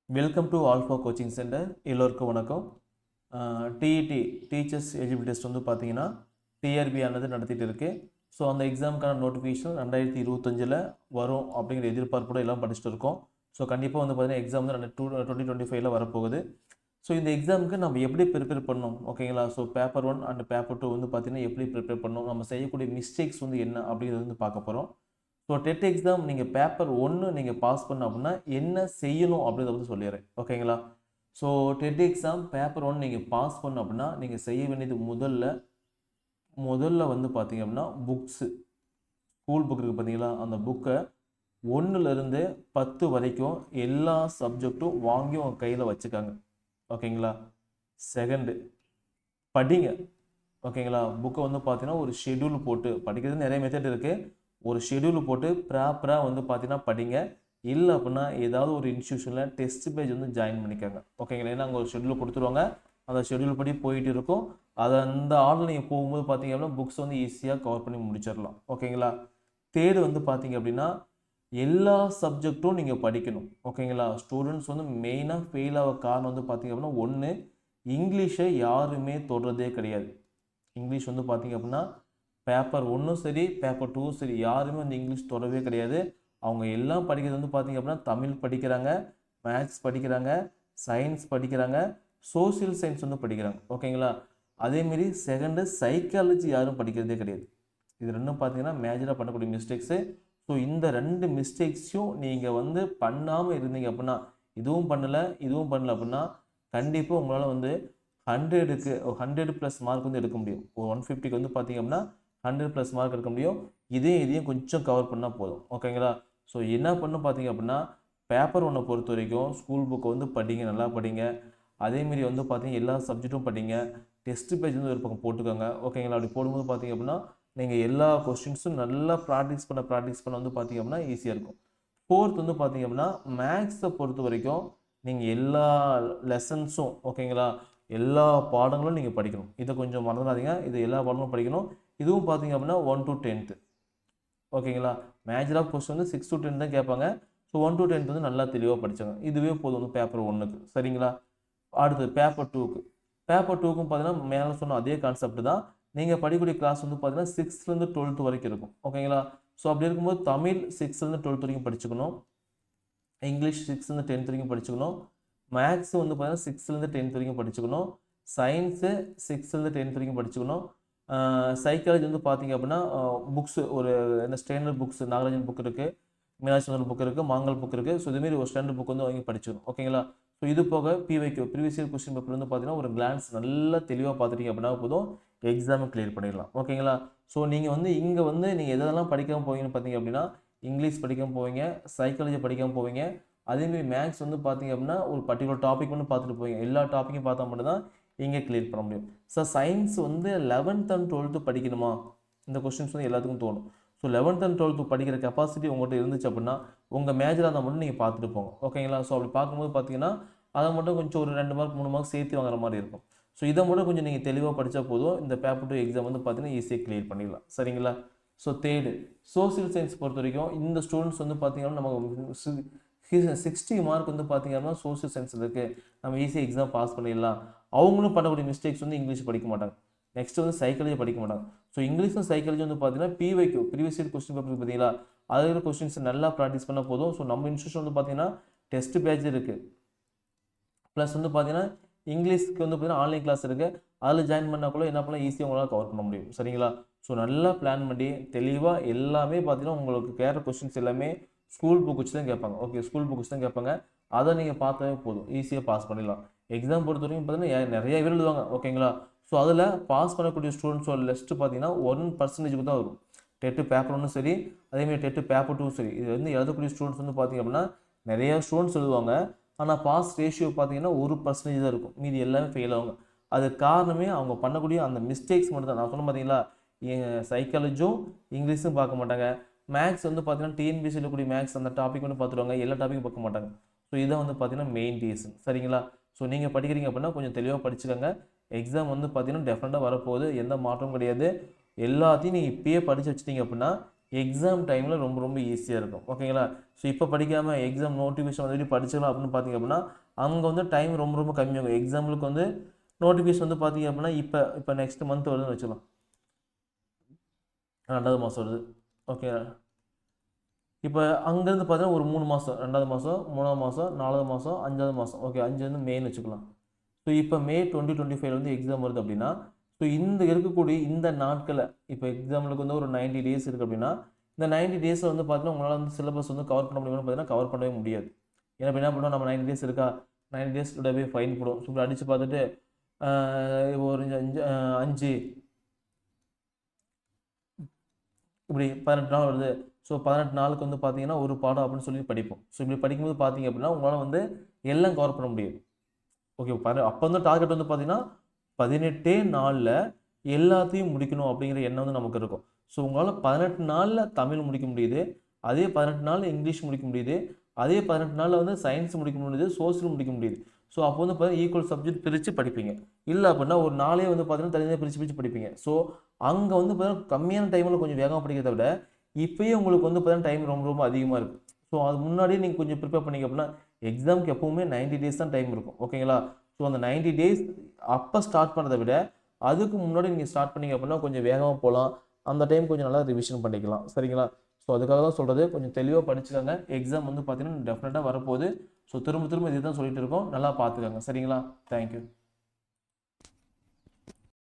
Welcome to alpha coaching centre. எல்லோருக்கும் வணக்கம். TET teachers eligibility test வந்து பார்த்தீங்கன்னா டிஆர்பி ஆனது நடத்திட்டு இருக்கு. ஸோ அந்த எக்ஸாமுக்கான நோட்டிஃபிகேஷன் 2025 வரும் அப்படிங்கிற எதிர்பார்ப்போட எல்லாம் படிச்சுட்டு இருக்கோம். ஸோ கண்டிப்பாக வந்து பார்த்தீங்கன்னா எக்ஸாம் வந்து 2025 வரப்போகுது. ஸோ இந்த எக்ஸாமுக்கு நம்ம எப்படி ப்ரிப்பேர் பண்ணணும், ஓகேங்களா? ஸோ பேப்பர் 1 அண்ட் பேப்பர் 2 வந்து பார்த்தீங்கன்னா எப்படி ப்ரிப்பேர் பண்ணணும், நம்ம செய்யக்கூடிய மிஸ்டேக்ஸ் வந்து என்ன அப்படிங்கிறது வந்து பார்க்க போகிறோம். ஸோ டெட் எக்ஸாம் நீங்கள் பேப்பர் 1 நீங்கள் பாஸ் பண்ண அப்படின்னா என்ன செய்யணும் அப்படின்றத வந்து சொல்லிடுறேன், ஓகேங்களா? ஸோ டெட் எக்ஸாம் பேப்பர் 1 நீங்கள் பாஸ் பண்ண அப்படின்னா நீங்கள் செய்ய வேண்டியது முதல்ல வந்து பார்த்தீங்க அப்படின்னா புக்ஸு, ஸ்கூல் புக் இருக்குது பார்த்தீங்களா, அந்த புக்கை 1லேருந்து 10 வரைக்கும் எல்லா சப்ஜெக்டும் வாங்கி உங்கள் கையில் வச்சுக்காங்க, ஓகேங்களா? செகண்டு, படிங்க, ஓகேங்களா? புக்கை வந்து பார்த்தீங்கன்னா ஒரு ஷெட்யூல் போட்டு படிக்கிறது நிறைய மெத்தட் இருக்குது. ஒரு ஷெட்யூல் போட்டு ப்ராப்பராக வந்து பார்த்தீங்கன்னா படிங்க. இல்லை அப்படின்னா ஏதாவது ஒரு இன்ஸ்டியூஷனில் டெஸ்ட் பேஜ் வந்து ஜாயின் பண்ணிக்கோங்க, ஓகேங்களா? ஏன்னா அங்கே ஒரு ஷெட்யூல் கொடுத்துருவாங்க, அந்த ஷெட்யூல் படி போயிட்டு இருக்கும். அதை அந்த ஆர்டர் நீங்கள் போகும்போது பார்த்தீங்க அப்படின்னா புக்ஸ் வந்து ஈஸியாக கவர் பண்ணி முடிச்சிடலாம், ஓகேங்களா? தேர்டு வந்து பார்த்தீங்க அப்படின்னா எல்லா சப்ஜெக்டும் நீங்கள் படிக்கணும், ஓகேங்களா? ஸ்டூடெண்ட்ஸ் வந்து மெயினாக ஃபெயில் ஆக காரணம் வந்து பார்த்தீங்க அப்படின்னா ஒன்று, இங்கிலீஷை யாருமே தொடுறதே கிடையாது. இங்கிலீஷ் வந்து பார்த்தீங்க அப்படின்னா பேப்பர் 1ம் சரி பேப்பர் 2ம் சரி யாருமே வந்து இங்கிலீஷ் தொடவே கிடையாது. அவங்க எல்லாம் படிக்கிறது வந்து பார்த்தீங்க அப்படின்னா தமிழ் படிக்கிறாங்க, மேத்ஸ் படிக்கிறாங்க, சயின்ஸ் படிக்கிறாங்க, சோசியல் சயின்ஸ் வந்து படிக்கிறாங்க, ஓகேங்களா? அதேமாரி செகண்டு சைக்காலஜி யாரும் படிக்கிறதே கிடையாது. இது ரெண்டும் பார்த்தீங்கன்னா மேஜராக பண்ணக்கூடிய மிஸ்டேக்ஸு. ஸோ இந்த 2 மிஸ்டேக்ஸையும் நீங்கள் வந்து பண்ணாமல் இருந்தீங்க அப்படின்னா, இதுவும் பண்ணலை அப்படின்னா கண்டிப்பாக உங்களால் வந்து 100க்கு 100+ மார்க் வந்து எடுக்க முடியும். ஒரு 150க்கு வந்து பார்த்தீங்க அப்படின்னா 100+ மார்க் எடுக்க முடியும். இதையும் கொஞ்சம் கவர் பண்ணால் போதும், ஓகேங்களா? ஸோ என்ன பண்ணணும் பார்த்தீங்க அப்படின்னா பேப்பர் 1 பொறுத்த வரைக்கும் ஸ்கூல் புக்கை வந்து படிங்க, நல்லா படிங்க. அதேமாரி வந்து பார்த்தீங்கன்னா எல்லா சப்ஜெக்ட்டும் படிங்க. டெஸ்ட் பேஜ் வந்து ஒரு பக்கம் போட்டுக்கோங்க, ஓகேங்களா? அப்படி போடும்போது பார்த்தீங்க அப்படின்னா நீங்கள் எல்லா கொஸ்டின்ஸும் நல்லா ப்ராக்டிஸ் பண்ண வந்து பார்த்தீங்க அப்படின்னா ஈஸியாக இருக்கும். ஃபோர்த் வந்து பார்த்தீங்க அப்படின்னா மேக்ஸை பொறுத்த வரைக்கும் நீங்கள் எல்லா லெசன்ஸும், ஓகேங்களா, எல்லா பாடங்களும் நீங்கள் படிக்கணும். இதை கொஞ்சம் மறந்துடாதீங்க, இது எல்லா பாடங்களும் படிக்கணும். இதுவும் பார்த்தீங்க அப்படின்னா 1 to 10th, ஓகேங்களா? மேஜர் ஆஃப் கொஸ்டின் வந்து 6 to 10 தான் கேட்பாங்க. ஸோ 1 to 10th வந்து நல்லா தெளிவாக படித்தாங்க. இதுவே போதும் வந்து பேப்பர் 1க்கு, சரிங்களா? அடுத்தது பேப்பர் 2க்கு. பேப்பர் 2க்கும் பார்த்தீங்கன்னா மேலே சொன்ன அதே கான்செப்ட் தான். நீங்கள் படிக்கக்கூடிய கிளாஸ் வந்து பார்த்தீங்கன்னா 6லேருந்து 12th வரைக்கும் இருக்கும், ஓகேங்களா? ஸோ அப்படி இருக்கும்போது தமிழ் 6லேருந்து 12th வரைக்கும் படிச்சுக்கணும், இங்கிலீஷ் 6லேருந்து 10th வரைக்கும் படிச்சுக்கணும், மேத்ஸ் வந்து பார்த்தீங்கன்னா 6லேருந்து 10th வரைக்கும் படிச்சுக்கணும், சயின்ஸு 6லேருந்து 10th வரைக்கும் படிச்சுக்கணும். சைக்காலஜி வந்து பார்த்தீங்க அப்படின்னா புக்ஸு ஒரு என்ன ஸ்டாண்டர்ட் புக்ஸ், நாகராஜன் புக் இருக்குது, மீனாட்சி சுந்தரம் புக் இருக்குது, மாங்கல் புக் இருக்குது. ஸோ இதுமாரி ஒரு ஸ்டாண்டர்ட் புக் வந்து வாங்கி படிச்சுக்கணும், ஓகேங்களா? ஸோ இது போக PYQ previous year question paper வந்து பார்த்தீங்கன்னா ஒரு கிளான்ஸ் நல்லா தெளிவாக பார்த்துட்டீங்க அப்படின்னா போதும், எக்ஸாமை கிளியர் பண்ணிடலாம், ஓகேங்களா? ஸோ நீங்கள் வந்து இங்கே வந்து நீங்கள் எதெல்லாம் படிக்காமல் போவீங்கன்னு பார்த்தீங்க அப்படின்னா இங்கிலீஷ் படிக்காமல் போவீங்க, சைக்காலஜி படிக்காமல் போவீங்க. அதேமாரி மேக்ஸ் வந்து பார்த்தீங்க அப்படின்னா ஒரு பர்டிகுலர் டாபிக் வந்து பார்த்துட்டு போவீங்க. எல்லா டாப்பிக்கும் பார்த்தா மட்டும்தான் இங்கே கிளியர் பண்ண முடியும். சார் சயின்ஸ் வந்து 11th and 12th படிக்கணுமா, இந்த கொஸ்டின்ஸ் வந்து எல்லாத்துக்கும் தோணும். ஸோ 11th and 12th படிக்கிற கெப்பாசிட்டி உங்கள்கிட்ட இருந்துச்சு அப்படின்னா உங்கள் மேஜராக இருந்தால் மட்டும் நீங்கள் பார்த்துட்டு போங்க, ஓகேங்களா? ஸோ அப்படி பார்க்கும்போது பார்த்தீங்கன்னா அதை மட்டும் கொஞ்சம் ஒரு 2 மார்க் 3 மார்க் சேர்த்து வாங்குற மாதிரி இருக்கும். ஸோ இதை மட்டும் கொஞ்சம் நீங்கள் தெளிவாக படித்தா போதும், இந்த பேப்பர் 2 எக்ஸாம் வந்து பார்த்தீங்கன்னா ஈஸியாக கிளியர் பண்ணிடலாம், சரிங்களா? ஸோ தேர்டு சோசியல் சயின்ஸ் பொறுத்த வரைக்கும் இந்த ஸ்டூடெண்ட்ஸ் வந்து பார்த்தீங்கன்னா நம்ம 60 மார்க் வந்து பார்த்தீங்கன்னா சோசியல் சயின்ஸில் இருக்குது, நம்ம ஈஸியாக எக்ஸாம் பாஸ் பண்ணிடலாம். அவங்களும் பண்ணக்கூடிய மிஸ்டேக்ஸ் வந்து இங்கிலீஷ் படிக்க மாட்டாங்க, நெக்ஸ்ட் வந்து சைக்காலஜி படிக்க மாட்டாங்க. ஸோ இங்கிலீஷும் சைக்காலஜி வந்து பார்த்தீங்கன்னா PYQ previous year question paper பார்த்தீங்களா, அதில் கொஸ்டின்ஸ் நல்லா ப்ராக்டிஸ் பண்ணால் போதும். ஸோ நம்ம இன்ஸ்டியூஷன் வந்து பார்த்தீங்கன்னா டெஸ்ட் பேட்ச் இருக்குது, ப்ளஸ் வந்து பார்த்தீங்கன்னா இங்கிலீஷ்க்கு வந்து பார்த்தீங்கன்னா ஆன்லைன் கிளாஸ் இருக்குது. அதில் ஜாயின் பண்ணால் கூட என்ன பண்ணலாம், ஈஸியாக உங்களால் கவர் பண்ண முடியும், சரிங்களா? ஸோ நல்லா பிளான் பண்ணி தெளிவாக எல்லாமே பார்த்தீங்கன்னா உங்களுக்கு கேட்குற கொஸ்டின்ஸ் எல்லாமே ஸ்கூல் புக் வச்சு தான் கேட்பாங்க, ஓகே? ஸ்கூல் புக் வச்சு தான் கேட்பாங்க. அதை நீங்கள் பார்த்தாவே போதும், ஈஸியாக பாஸ் பண்ணிடலாம். எக்ஸாம் பொறுத்த வரைக்கும் பார்த்தீங்கன்னா நிறைய பேர் எழுதுவாங்க, ஓகேங்களா? ஸோ அதில் பாஸ் பண்ணக்கூடிய ஸ்டூடெண்ட்ஸோட லிஸ்ட்டு பார்த்தீங்கன்னா 1% தான் வரும். டெட்டு பேப்பர் 1 சரி, அதேமாதிரி டெட்டு பேப்பர் 2 சரி, இது வந்து எழுதக்கூடிய ஸ்டூடெண்ட்ஸ் வந்து பார்த்தீங்க அப்படின்னா நிறையா ஸ்டூடெண்ட்ஸ் எழுதுவாங்க. ஆனால் பாஸ் ரேஷியோ பார்த்தீங்கன்னா 1% தான் இருக்கும், மீதி எல்லாமே ஃபெயில் ஆகுங்க. அது காரணமே அவங்க பண்ணக்கூடிய அந்த மிஸ்டேக்ஸ் மட்டும் தான். நான் சொன்ன பார்த்தீங்களா, சைக்காலஜியும் இங்கிலீஷும் பார்க்க மாட்டாங்க. மேக்ஸ் வந்து பார்த்தீங்கன்னா டிஎன்பிசியில் கூடிய மேக்ஸ் அந்த டாபிக் வந்து பார்த்துருவாங்க, எல்லா டாப்பிக்கும் பார்க்க மாட்டாங்க. ஸோ இதை வந்து பார்த்தீங்கன்னா மெயின் ரீசன், சரிங்களா? ஸோ நீங்கள் படிக்கிறீங்க அப்படின்னா கொஞ்சம் தெளிவாக படிச்சுக்கோங்க. எக்ஸாம் வந்து பார்த்தீங்கன்னா டெஃபினட்டாக வரப்போகுது, எந்த மாற்றமும் கிடையாது. எல்லாத்தையும் நீங்கள் இப்பயே படித்து வச்சிட்டிங்க அப்படின்னா எக்ஸாம் டைமில் ரொம்ப ரொம்ப ஈஸியாக இருக்கும். ஓகேங்களா? ஸோ இப்போ படிக்காமல் எக்ஸாம் நோட்டிஃபிகேஷன் வந்து படிச்சுக்கலாம் அப்படின்னு பார்த்தீங்க அப்படின்னா அங்கே வந்து டைம் ரொம்ப ரொம்ப கம்மியாகும். எக்ஸாம்பிளுக்கு வந்து நோட்டிஃபிகேஷன் வந்து பார்த்தீங்க அப்படின்னா இப்போ நெக்ஸ்ட் மந்த் வருதுன்னு வச்சுக்கலாம், 2வது மாதம் வருது. ஓகே, இப்போ அங்கேருந்து பார்த்தீங்கன்னா ஒரு 3 மாதம், 2வது மாதம், 3வது மாதம், 4வது மாதம், 5வது மாதம். ஓகே, 5 வந்து மேன்னு வச்சுக்கலாம். ஸோ இப்போ மே 2025 வந்து எக்ஸாம் வருது அப்படின்னா ஸோ இந்த இருக்கக்கூடிய இந்த நாட்களை இப்போ எக்ஸாம்பிளுக்கு வந்து ஒரு 90 டேஸ் இருக்குது அப்படின்னா இந்த 90 டேஸில் வந்து பார்த்தீங்கன்னா உங்களால் வந்து சிலபஸ் வந்து கவர் பண்ண முடியும்னு பார்த்தீங்கன்னா கவர் பண்ணவே முடியாது. ஏன்னா இப்போ என்ன பண்ணுவோம், நம்ம 90 டேஸ் இருக்கா, 90 டேஸ் கூட போய் ஃபைன் போடும். ஸோ இப்படி அடித்து பார்த்துட்டு ஒரு 5 இப்படி 18 நாள் வருது. ஸோ 18 நாளுக்கு வந்து பார்த்தீங்கன்னா ஒரு பாடம் அப்படின்னு சொல்லி படிப்போம். ஸோ இப்படி படிக்கும்போது பார்த்தீங்க அப்படின்னா உங்களால் வந்து எல்லாம் கவர் பண்ண முடியாது. ஓகே, அப்போ வந்து டார்கெட் வந்து பார்த்தீங்கன்னா 18 நாளில் எல்லாத்தையும் முடிக்கணும் அப்படிங்கிற எண்ணம் வந்து நமக்கு இருக்கும். ஸோ உங்களால் 18 நாளில் தமிழ் முடிக்க முடியுது, அதே 18 நாளில் இங்கிலீஷ் முடிக்க முடியுது, அதே 18 நாளில் வந்து சயின்ஸ் முடிக்க முடியுது, சோசியல் முடிக்க முடியுது. ஸோ அப்போ வந்து பார்த்தீங்கன்னா ஈக்குவல் சப்ஜெக்ட் பிரித்து படிப்பீங்க. இல்லை அப்படின்னா ஒரு நாளே வந்து பார்த்தீங்கன்னா தனியாக பிரித்து படிப்பீங்க. ஸோ அங்கே வந்து பார்த்தீங்கன்னா கம்மியான டைமில் கொஞ்சம் வேகமாக படிக்கிறத விட இப்போயே உங்களுக்கு வந்து பார்த்தீங்கன்னா டைம் ரொம்ப ரொம்ப அதிகமாக இருக்குது. ஸோ அது முன்னாடியே நீங்கள் கொஞ்சம் ப்ரிப்பேர் பண்ணிங்க அப்படின்னா எக்ஸாமுக்கு எப்போவுமே 90 டேஸ் தான் டைம் இருக்கும். ஓகேங்களா? ஸோ அந்த 90 டேஸ் அப்போ ஸ்டார்ட் பண்ணுறதை விட அதுக்கு முன்னாடி நீங்கள் ஸ்டார்ட் பண்ணிங்க அப்படின்னா கொஞ்சம் வேகமாக போகலாம். அந்த டைம் கொஞ்சம் நல்லா ரிவிஷன் பண்ணிக்கலாம். சரிங்களா? ஸோ அதுக்காக தான் சொல்கிறது, கொஞ்சம் தெளிவாக படிச்சுக்கோங்க. எக்ஸாம் வந்து பார்த்தீங்கன்னா டெஃபினட்டாக வரப்போகுது. ஸோ திரும்ப திரும்ப இதுதான் சொல்லிட்டு இருக்கோம், நல்லா பார்த்துக்கோங்க. சரிங்களா? தேங்க்யூ.